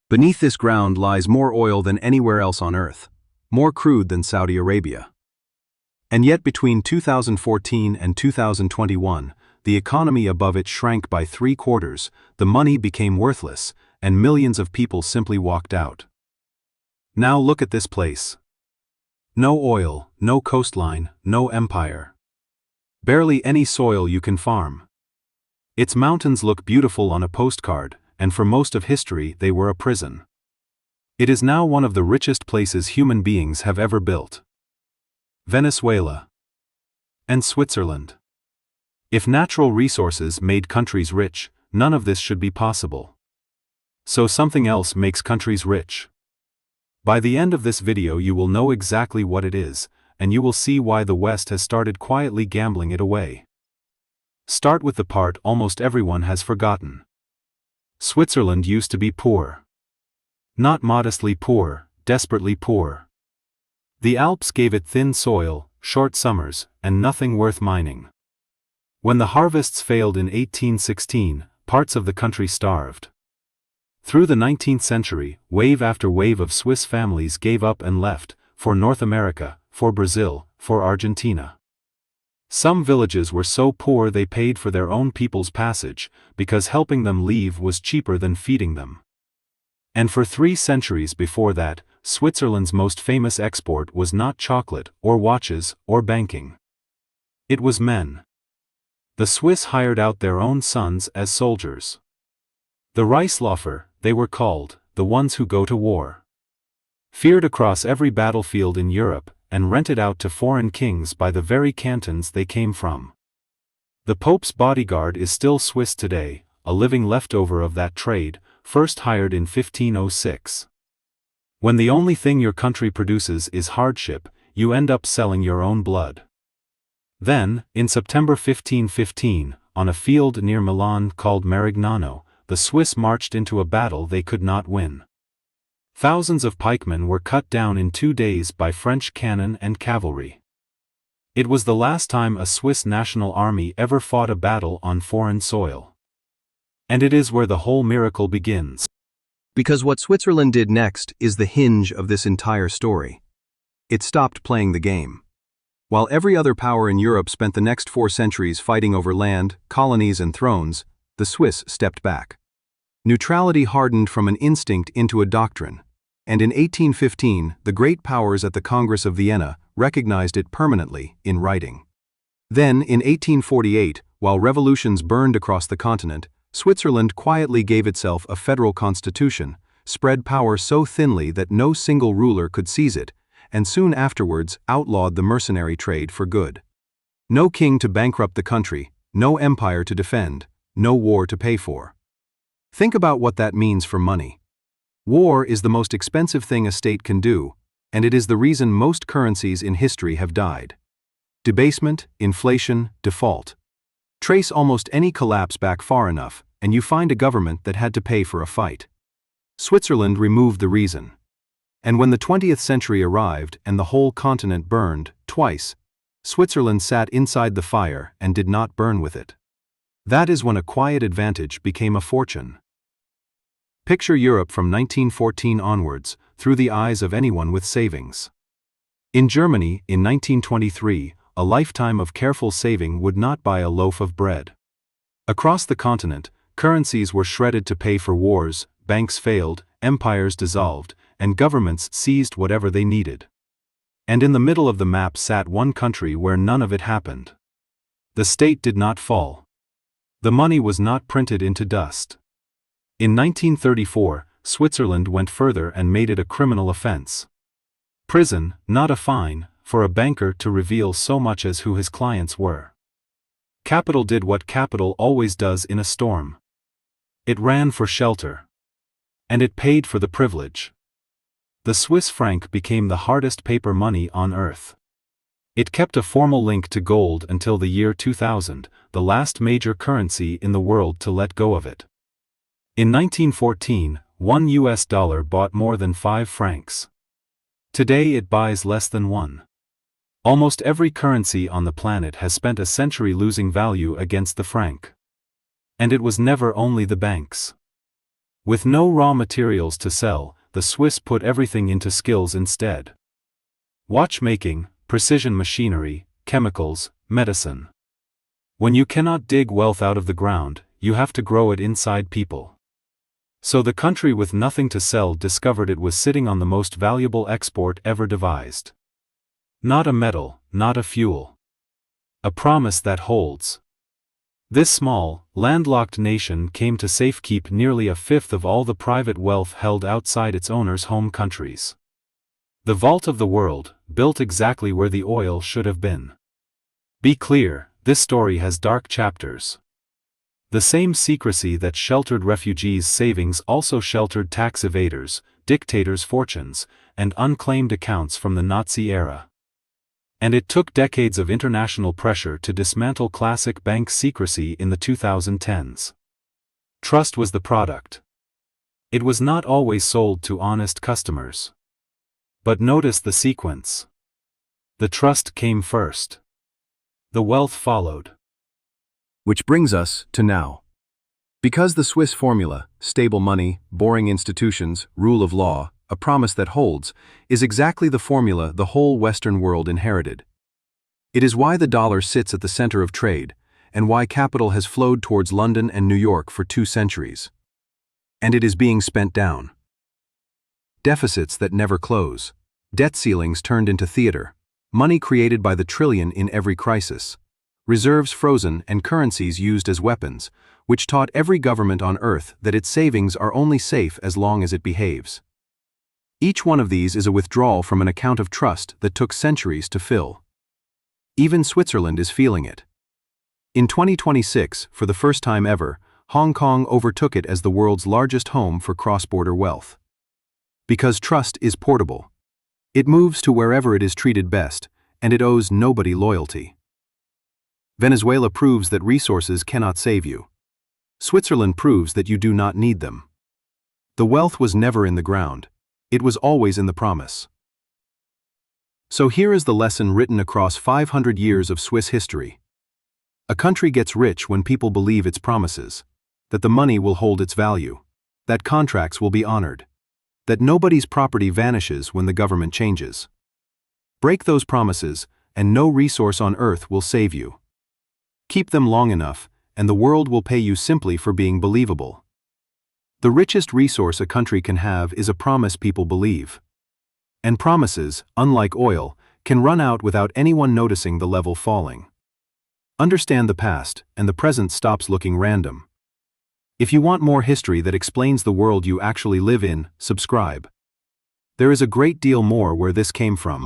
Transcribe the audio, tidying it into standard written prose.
Beneath this ground lies more oil than anywhere else on Earth, more crude than Saudi Arabia. And yet between 2014 and 2021, the economy above it shrank by 3/4, the money became worthless, and millions of people simply walked out. Now look at this place. No oil, no coastline, no empire. Barely any soil you can farm. Its mountains look beautiful on a postcard, and for most of history they were a prison. It is now one of the richest places human beings have ever built. Venezuela and Switzerland. If natural resources made countries rich, none of this should be possible. So something else makes countries rich. By the end of this video you will know exactly what it is, and you will see why the West has started quietly gambling it away. Start with the part almost everyone has forgotten. Switzerland used to be poor. Not modestly poor, desperately poor. The Alps gave it thin soil, short summers, and nothing worth mining. When the harvests failed in 1816, parts of the country starved. Through the 19th century, wave after wave of Swiss families gave up and left, for North America, for Brazil, for Argentina. Some villages were so poor they paid for their own people's passage, because helping them leave was cheaper than feeding them. And for 3 centuries before that, Switzerland's most famous export was not chocolate, or watches, or banking. It was men. The Swiss hired out their own sons as soldiers. The Reichsläufer, they were called, the ones who go to war. Feared across every battlefield in Europe, and rented out to foreign kings by the very cantons they came from. The Pope's bodyguard is still Swiss today, a living leftover of that trade, first hired in 1506. When the only thing your country produces is hardship, you end up selling your own blood. Then, in September 1515, on a field near Milan called Marignano, the Swiss marched into a battle they could not win. Thousands of pikemen were cut down in 2 days by French cannon and cavalry. It was the last time a Swiss national army ever fought a battle on foreign soil. And it is where the whole miracle begins. Because what Switzerland did next is the hinge of this entire story. It stopped playing the game. While every other power in Europe spent the next 4 centuries fighting over land, colonies and thrones, the Swiss stepped back. Neutrality hardened from an instinct into a doctrine. And in 1815, the great powers at the Congress of Vienna recognized it permanently in writing. Then, in 1848, while revolutions burned across the continent, Switzerland quietly gave itself a federal constitution, spread power so thinly that no single ruler could seize it, and soon afterwards outlawed the mercenary trade for good. No king to bankrupt the country, no empire to defend, no war to pay for. Think about what that means for money. War is the most expensive thing a state can do, and it is the reason most currencies in history have died. Debasement, inflation, default. Trace almost any collapse back far enough, and you find a government that had to pay for a fight. Switzerland removed the reason. And when the 20th century arrived and the whole continent burned, twice, Switzerland sat inside the fire and did not burn with it. That is when a quiet advantage became a fortune. Picture Europe from 1914 onwards, through the eyes of anyone with savings. In Germany, in 1923, a lifetime of careful saving would not buy a loaf of bread. Across the continent, currencies were shredded to pay for wars, banks failed, empires dissolved, and governments seized whatever they needed. And in the middle of the map sat one country where none of it happened. The state did not fall. The money was not printed into dust. In 1934, Switzerland went further and made it a criminal offense. Prison, not a fine, for a banker to reveal so much as who his clients were. Capital did what capital always does in a storm. It ran for shelter. And it paid for the privilege. The Swiss franc became the hardest paper money on earth. It kept a formal link to gold until the year 2000, the last major currency in the world to let go of it. In 1914, $1 bought more than 5 francs. Today it buys less than 1. Almost every currency on the planet has spent a century losing value against the franc. And it was never only the banks. With no raw materials to sell, the Swiss put everything into skills instead. Watchmaking, precision machinery, chemicals, medicine. When you cannot dig wealth out of the ground, you have to grow it inside people. So the country with nothing to sell discovered it was sitting on the most valuable export ever devised. Not a metal, not a fuel. A promise that holds. This small, landlocked nation came to safekeep nearly a fifth of all the private wealth held outside its owners' home countries. The vault of the world, built exactly where the oil should have been. Be clear, this story has dark chapters. The same secrecy that sheltered refugees' savings also sheltered tax evaders, dictators' fortunes, and unclaimed accounts from the Nazi era. And it took decades of international pressure to dismantle classic bank secrecy in the 2010s. Trust was the product. It was not always sold to honest customers. But notice the sequence. The trust came first. The wealth followed. Which brings us to now. Because the Swiss formula, stable money, boring institutions, rule of law, a promise that holds, is exactly the formula the whole Western world inherited. It is why the dollar sits at the center of trade, and why capital has flowed towards London and New York for 2 centuries. And it is being spent down. Deficits that never close, debt ceilings turned into theater, money created by the trillion in every crisis, reserves frozen and currencies used as weapons, which taught every government on earth that its savings are only safe as long as it behaves. Each one of these is a withdrawal from an account of trust that took centuries to fill. Even Switzerland is feeling it. In 2026, for the first time ever, Hong Kong overtook it as the world's largest home for cross-border wealth. Because trust is portable. It moves to wherever it is treated best, and it owes nobody loyalty. Venezuela proves that resources cannot save you. Switzerland proves that you do not need them. The wealth was never in the ground. It was always in the promise. So here is the lesson written across 500 years of Swiss history. A country gets rich when people believe its promises, that the money will hold its value, that contracts will be honored, that nobody's property vanishes when the government changes. Break those promises, and no resource on earth will save you. Keep them long enough, and the world will pay you simply for being believable. The richest resource a country can have is a promise people believe. And promises, unlike oil, can run out without anyone noticing the level falling. Understand the past, and the present stops looking random. If you want more history that explains the world you actually live in, subscribe. There is a great deal more where this came from.